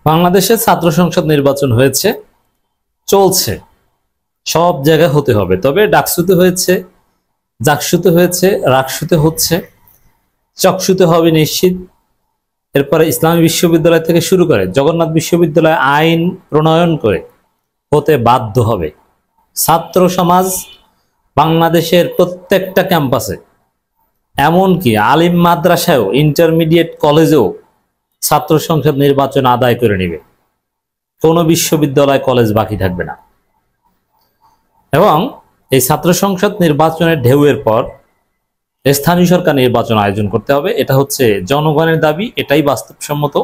বাংলাদেশে ছাত্র সংসদ নির্বাচন হয়েছে, চলছে, সব জায়গায় হতে হবে। তবে ডাকসুতে হয়েছে, জাকসুতে হয়েছে, রাকসুতে হচ্ছে, চকসুতে হবে নিশ্চিত। এরপরে ইসলামী বিশ্ববিদ্যালয় থেকে শুরু করে জগন্নাথ বিশ্ববিদ্যালয় আইন প্রণয়ন করে হতে বাধ্য হবে। ছাত্র সমাজ বাংলাদেশের প্রত্যেকটা ক্যাম্পাসে, এমনকি আলিম মাদ্রাসায়ও, ইন্টারমিডিয়েট কলেজেও ছাত্র সংসদ নির্বাচন আদায় করে নেবে। কোনো বিশ্ববিদ্যালয় কলেজ বাকি থাকবে না। এবং এই ছাত্র সংসদ নির্বাচনের ঢেউয়ের পর স্থানীয় সরকার নির্বাচন আয়োজন করতে হবে। এটা হচ্ছে জনগণের দাবি, এটাই বাস্তবসম্মত।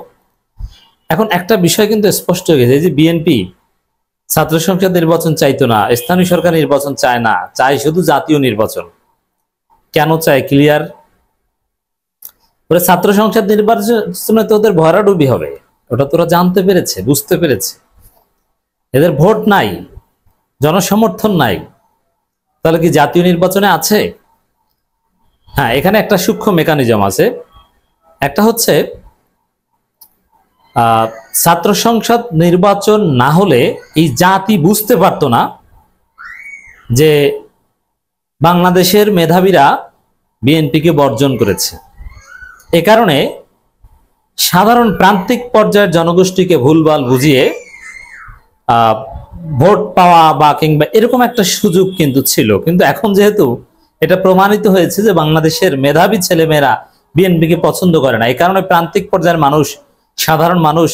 এখন একটা বিষয় কিন্তু স্পষ্ট হয়ে গেছে, যে বিএনপি ছাত্র সংসদ নির্বাচন চাইতো না, স্থানীয় সরকার নির্বাচন চায় না, চায় শুধু জাতীয় নির্বাচন। কেন চায় ক্লিয়ার? ওরা ছাত্র সংসদ নির্বাচনে তো ওদের ভরাডুবি হবে, ওটা তোরা জানতে পেরেছে, বুঝতে পেরেছে। এদের ভোট নাই, জনসমর্থন নাই, তাহলে কি জাতীয় নির্বাচনে আছে? হ্যাঁ, এখানে একটা সূক্ষ্ম মেকানিজম আছে। একটা হচ্ছে ছাত্র সংসদ নির্বাচন না হলে এই জাতি বুঝতে পারতো না যে বাংলাদেশের মেধাবীরা বিএনপিকে বর্জন করেছে। এ কারণে সাধারণ প্রান্তিক পর্যায়ের জনগোষ্ঠীকে ভুলভাল বুঝিয়ে ভোট পাওয়া বা কিংবা এরকম একটা সুযোগ কিন্তু ছিল। কিন্তু এখন যেহেতু এটা প্রমাণিত হয়েছে যে বাংলাদেশের মেধাবী ছেলেমেয়েরা বিএনপিকে পছন্দ করে না, এই কারণে প্রান্তিক পর্যায়ের মানুষ, সাধারণ মানুষ,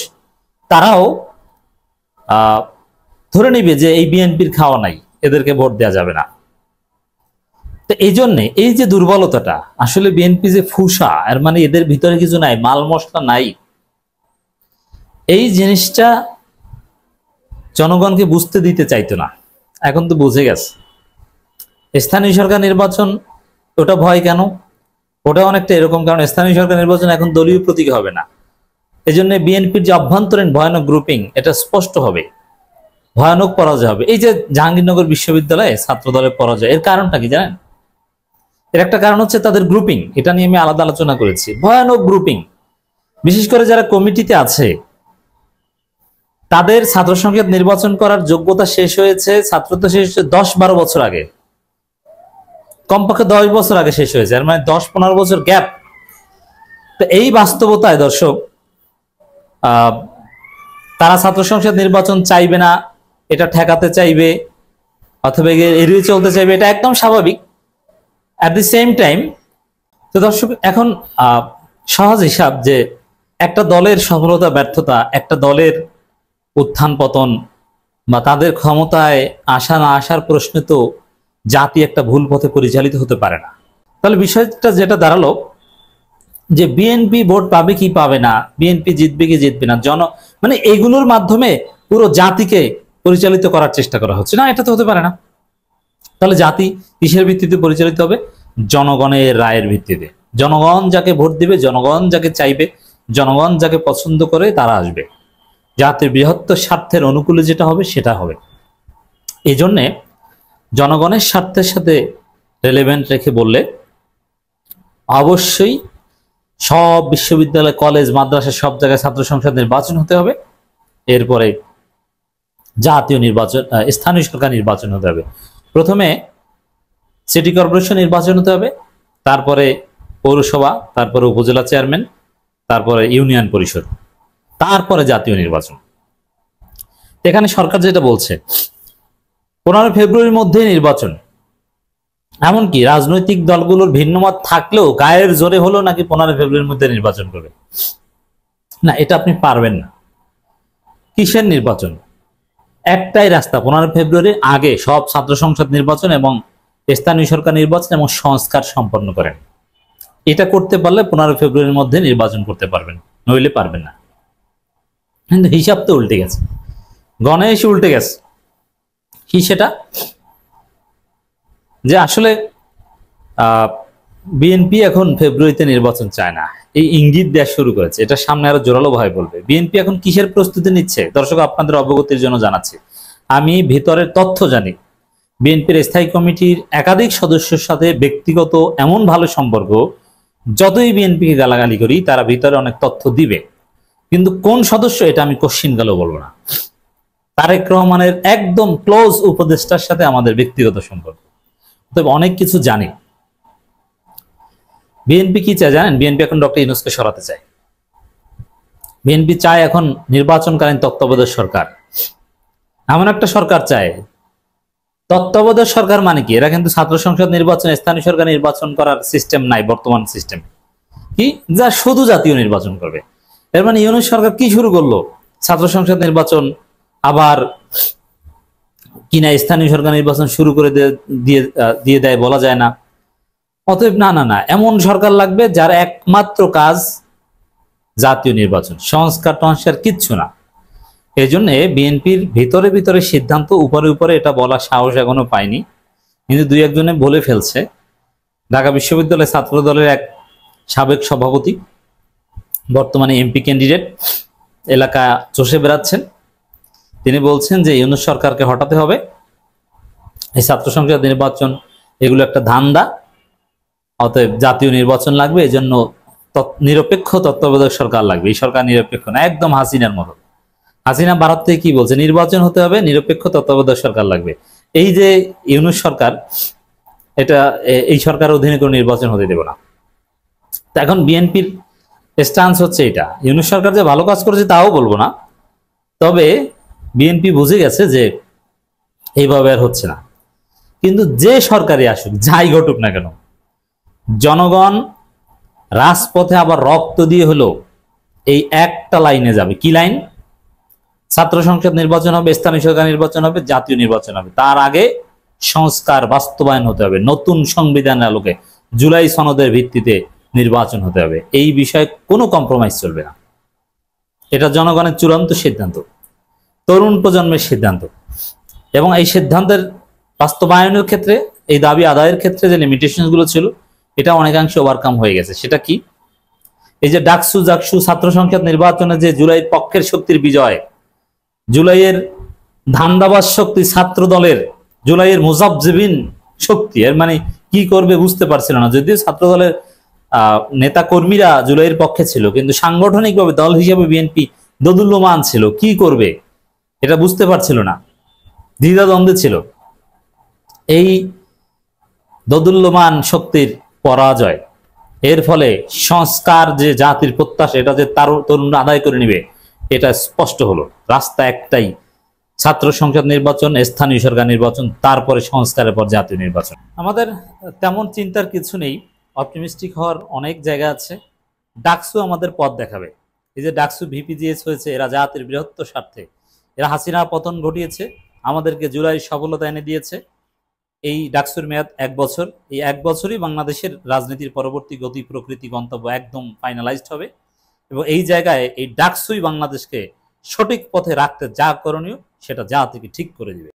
তারাও ধরে নিবে যে এই বিএনপির খাওয়া নাই, এদেরকে ভোট দেওয়া যাবে না। তো এই জন্যে এই যে দুর্বলতাটা, আসলে বিএনপি যে ফুসা, এর মানে এদের ভিতরে কিছু নাই, মাল মশলা নাই, এই জিনিসটা জনগণকে বুঝতে দিতে চাইতো না। এখন তো বুঝে গেছে। স্থানীয় সরকার নির্বাচন, ওটা ভয় কেন? ওটা অনেকটা এরকম, কারণ স্থানীয় সরকার নির্বাচন এখন দলীয় প্রতীক হবে না। এই জন্য বিএনপির যে অভ্যন্তরীণ ভয়ানক গ্রুপিং, এটা স্পষ্ট হবে, ভয়ানক পরাজয় হবে। এই যে জাহাঙ্গীরনগর বিশ্ববিদ্যালয়ে ছাত্র দলের পরাজয়, এর কারণটা কি জানেন? এর একটা কারণ হচ্ছে তাদের গ্রুপিং। এটা নিয়ে আমি আলাদা আলোচনা করেছি। ভয়ানক গ্রুপিং, বিশেষ করে যারা কমিটিতে আছে, তাদের ছাত্র সংসদ নির্বাচন করার যোগ্যতা শেষ হয়েছে, ছাত্রত্ব শেষ হয়েছে 10-12 বছর আগে, কমপক্ষে 10 বছর আগে শেষ হয়েছে, এর মানে 10-15 বছর গ্যাপ। তো এই বাস্তবতায় দর্শক, তারা ছাত্র সংসদ নির্বাচন চাইবে না, এটা ঠেকাতে চাইবে অথবা এড়িয়ে চলতে চাইবে, এটা একদম স্বাভাবিক। অ্যাট দি সেম টাইম, তো দর্শক এখন সহজ হিসাব যে একটা দলের সফলতা ব্যর্থতা, একটা দলের উত্থান পতন বা তাদের ক্ষমতায় আসা না আসার প্রশ্নে তো জাতি একটা ভুল পথে পরিচালিত হতে পারে না। তাহলে বিষয়টা যেটা দাঁড়ালো যে বিএনপি ভোট পাবে কি পাবে না, বিএনপি জিতবে কি জিতবে না, মানে এগুলোর মাধ্যমে পুরো জাতিকে পরিচালিত করার চেষ্টা করা হচ্ছে না, এটা তো হতে পারে না। তাহলে জাতি কিসের ভিত্তিতে পরিচালিত হবে? জনগণের রায়ের ভিত্তিতে। জনগণ যাকে ভোট দিবে, জনগণ যাকে চাইবে, জনগণ যাকে পছন্দ করে, তারা আসবে। জাতির বৃহত্তর স্বার্থের অনুকূলে যেটা হবে সেটা হবে। এই জন্যে জনগণের স্বার্থের সাথে রেলেভেন্ট রেখে বললে অবশ্যই সব বিশ্ববিদ্যালয়, কলেজ, মাদ্রাসা, সব জায়গায় ছাত্র সংসদ নির্বাচন হতে হবে। এরপরে জাতীয় নির্বাচন, স্থানীয় সরকার নির্বাচন হতে হবে। প্রথমে সিটি কর্পোরেশন নির্বাচন হতে হবে, তারপরে পৌরসভা, তারপরে উপজেলা চেয়ারম্যান, তারপরে ইউনিয়ন পরিষদ, তারপরে জাতীয় নির্বাচন। এখানে সরকার যেটা বলছে 15 ফেব্রুয়ারির মধ্যে নির্বাচন। এমনকি রাজনৈতিক দলগুলোর ভিন্নমত থাকলেও গায়ের জোরে হলো নাকি 15 ফেব্রুয়ারির মধ্যে নির্বাচন করবে। না, এটা আপনি পারবেন না। কিসের নির্বাচন? একটাই রাস্তা, 15 ফেব্রুয়ারির আগে সব ছাত্র সংসদ নির্বাচন এবং স্থানীয় সরকার নির্বাচন এবং সংস্কার সম্পন্ন করেন। এটা করতে পারলে 15 ফেব্রুয়ারির মধ্যে নির্বাচন করতে পারবেন, নইলে পারবেন না। কিন্তু হিসাব তো উল্টে গেছে, গণেশ উল্টে গেছে। কি সেটা? যে আসলে বিএনপি এখন ফেব্রুয়ারিতে নির্বাচন চায় না, এই ইঙ্গিত দেওয়া শুরু করেছে। এটা সামনে আরো জোরালো ভাবে বলবে। বিএনপি এখন কিসের প্রস্তুতি নিচ্ছে? দর্শক, আপনাদের অবগতির জন্য জানাচ্ছি, আমি ভিতরের তথ্য জানি। বিএনপির স্থায়ী কমিটির একাধিক সদস্যের সাথে ব্যক্তিগত এমন ভালো সম্পর্ক, যতই বিএনপিকে গালাগালি করি, তারা ভিতরে অনেক তথ্য দিবে। কিন্তু কোন সদস্য এটা আমি কোশ্চিন গেলেও বলবো না। তারেক রহমানের একদম ক্লোজ উপদেষ্টার সাথে আমাদের ব্যক্তিগত সম্পর্ক, তবে অনেক কিছু জানি। বিএনপি কি চায় জানেন? বিএনপি এখন ডক্টর ইউনূসকে সরাতে চায়। বিএনপি চায় এখন নির্বাচনকালীন তত্ত্বাবধায়ক সরকার, এমন একটা সরকার চায়। তত্ত্বাবধায়ক সরকার মানে কি? এরা কিন্তু ছাত্র সংসদ নির্বাচন, স্থানীয় সরকার নির্বাচন করার সিস্টেম নাই বর্তমান সিস্টেম। কি যা শুধু জাতীয় নির্বাচন করবে। এর মানে ইউনূস সরকার কি শুরু করলো? ছাত্র সংসদ নির্বাচন, আবার কিনা স্থানীয় সরকার নির্বাচন শুরু করে দিয়ে দেয় বলা যায় না। অতএব না না না, এমন সরকার লাগবে যার একমাত্র কাজ জাতীয় নির্বাচন, সংস্কার টংস্কার কিচ্ছু না। এই জন্য বিএনপির ভিতরে ভিতরে সিদ্ধান্ত, উপরে উপরে এটা বলার সাহস এখনো পায়নি, কিন্তু দুই একজনে বলে ফেলছে। ঢাকা বিশ্ববিদ্যালয় ছাত্র দলের এক সাবেক সভাপতি, বর্তমানে এমপি ক্যান্ডিডেট, এলাকা চষে বেড়াচ্ছেন। তিনি বলছেন যে ইউনূস সরকারকে হটাতে হবে, এই ছাত্র সংসদ নির্বাচন এগুলো একটা ধান্দা, অতএব জাতীয় নির্বাচন লাগবে, এই জন্য নিরপেক্ষ তত্ত্বাবধায়ক সরকার লাগবে। এই সরকার নিরপেক্ষ না, একদম হাসিনার মতো। হাসিনা ভারত থেকে কি বলছে? নির্বাচন হতে হবে, নিরপেক্ষ তত্ত্বাবধায়ক সরকার লাগবে। এই যে ইউনূস সরকার, এটা এই সরকার অধীনে কোনো নির্বাচন হতে দেব না। তা এখন বিএনপির স্ট্যান্স হচ্ছে এটা। ইউনূস সরকার যে ভালো কাজ করেছে তাও বলবো না, তবে বিএনপি বুঝে গেছে যে এইভাবে আর হচ্ছে না। কিন্তু যে সরকারই আসুক, যাই ঘটুক না কেন, জনগণ রাজপথে আবার রক্ত দিয়ে হলো এই একটা লাইনে যাবে। কি লাইন? ছাত্র সংসদ নির্বাচন হবে, স্থানীয় সরকার নির্বাচন হবে, জাতীয় নির্বাচন হবে। তার আগে সংস্কার বাস্তবায়ন হতে হবে, নতুন সংবিধানের আলোকে জুলাই সনদের ভিত্তিতে নির্বাচন হতে হবে। এই বিষয়ে কোনো কম্প্রোমাইজ চলবে না। এটা জনগণের চূড়ান্ত সিদ্ধান্ত, তরুণ প্রজন্মের সিদ্ধান্ত। এবং এই সিদ্ধান্তের বাস্তবায়নের ক্ষেত্রে, এই দাবি আদায়ের ক্ষেত্রে যে লিমিটেশনগুলো ছিল, এটা অনেকাংশে ওভারকাম হয়ে গেছে। সেটা কি? এই যে ডাকসু জাকসু ছাত্র সংসদ নির্বাচনে যে জুলাইয়ের পক্ষের শক্তির বিজয়, জুলাইয়ের ধান্দাবাজ শক্তি ছাত্র দলের, জুলাইয়ের মুজাবজিবিন শক্তি, এর মানে কি করবে বুঝতে পারছিল না। যদিও ছাত্র দলের নেতা কর্মীরা জুলাইয়ের পক্ষে ছিল, কিন্তু সাংগঠনিকভাবে দল হিসেবে বিএনপি দোদুল্যমান ছিল, কি করবে এটা বুঝতে পারছিল না, দ্বিধাদ্বন্দ্বে ছিল। এই দোদুল্যমান শক্তির পরাজয়, এর ফলে সংস্কার যে জাতির প্রত্যাশা, এটা যে তরুণরা আদায় করে নিবে, এটা স্পষ্ট হলো। রাস্তা একটাই, ছাত্র সংসদ নির্বাচন, স্থানীয় সরকার নির্বাচন, তারপরে সংস্কারের পর জাতীয় নির্বাচন। আমাদের তেমন চিন্তার কিছু নেই, অপটিমিস্টিক হওয়ার অনেক জায়গা আছে। ডাকসু আমাদের পথ দেখাবে। এই যে ডাকসু ভিপিজিএস হয়েছে, এরা জাতির বৃহত্তর স্বার্থে, এরা হাসিনা পতন ঘটিয়েছে, আমাদেরকে জুলাই সফলতা এনে দিয়েছে। এই ডাকসুর মেয়াদ 1 বছর। এই 1 বছরই বাংলাদেশের রাজনীতির পরবর্তী গতি প্রকৃতি গন্তব্য একদম ফাইনালাইজড হবে, এবং এই জায়গায় এই ডাকসুই বাংলাদেশকে সঠিক পথে রাখতে যা করণীয় সেটা জাতিকে ঠিক করে দিবে।